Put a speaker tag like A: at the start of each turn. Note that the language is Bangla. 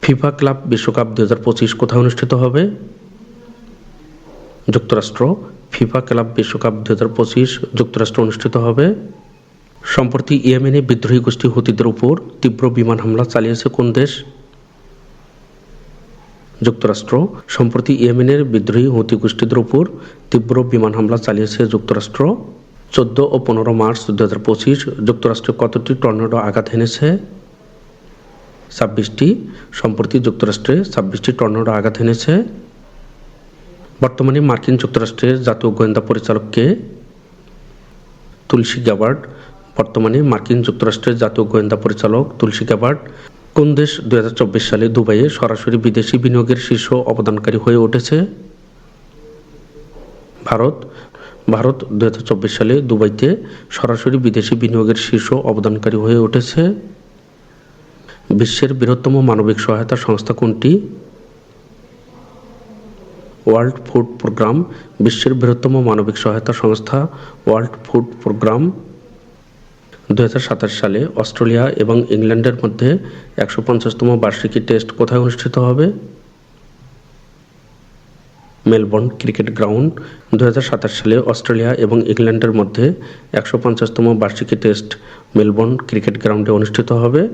A: ফিফা ক্লাব বিশ্বকাপ 2025 কোথায় অনুষ্ঠিত হবে? যুক্তরাষ্ট্র। ফিফা ক্লাব বিশ্বকাপ 2025 যুক্তরাষ্ট্র অনুষ্ঠিত হবে। সম্প্রতি ইয়েমেনে বিদ্রোহী গোষ্ঠী হুতিদের উপর তীব্র বিমান হামলা চালিয়েছে কোন দেশ? যুক্তরাষ্ট্র। সম্প্রতি ইয়েমেনের বিদ্রোহী হুতি গোষ্ঠীদের উপর তীব্র বিমান হামলা চালিয়েছে যুক্তরাষ্ট্র। 14 ও 15 মার্চ 2025 যুক্তরাষ্ট্রে কতটি টর্নেডো আঘাত হেনেছে? 26টি। সম্প্রতি যুক্তরাষ্ট্রে 26টি টর্নেডো আঘাত হেনেছে। বর্তমানে মার্কিন যুক্তরাষ্ট্রের জাতীয় গোয়েন্দা পরিচালক কে? তুলসী গ্যাবার্ড। বর্তমানে মার্কিন যুক্তরাষ্ট্রের জাতীয় গোয়েন্দা পরিচালক তুলসী গ্যাবার্ড। কোন দেশ 2024 সালে দুবাইয়ে সরাসরি বিদেশি বিনিয়োগের শীর্ষ অবদানকারী হয়ে উঠেছে? ভারত। ভারত 2024 সালে দুবাইতে সরাসরি বিদেশি বিনিয়োগের শীর্ষ অবদানকারী হয়ে উঠেছে। বিশ্বের বৃহত্তম মানবিক সহায়তা সংস্থা কোনটি? World food programme. বিশ্বের বৃহত্তম মানবিক সহায়তা সংস্থা ওয়ার্ল্ড ফুড প্রোগ্রাম। 2027 সালে অস্ট্রেলিয়া এবং ইংল্যান্ডের মধ্যে 150তম বার্ষিকী টেস্ট কোথায় অনুষ্ঠিত হবে? Melbourne cricket ground. 2027 সালে অস্ট্রেলিয়া এবং ইংল্যান্ডের মধ্যে 150তম বার্ষিকী টেস্ট মেলবোর্ন ক্রিকেট গ্রাউন্ডে অনুষ্ঠিত হবে।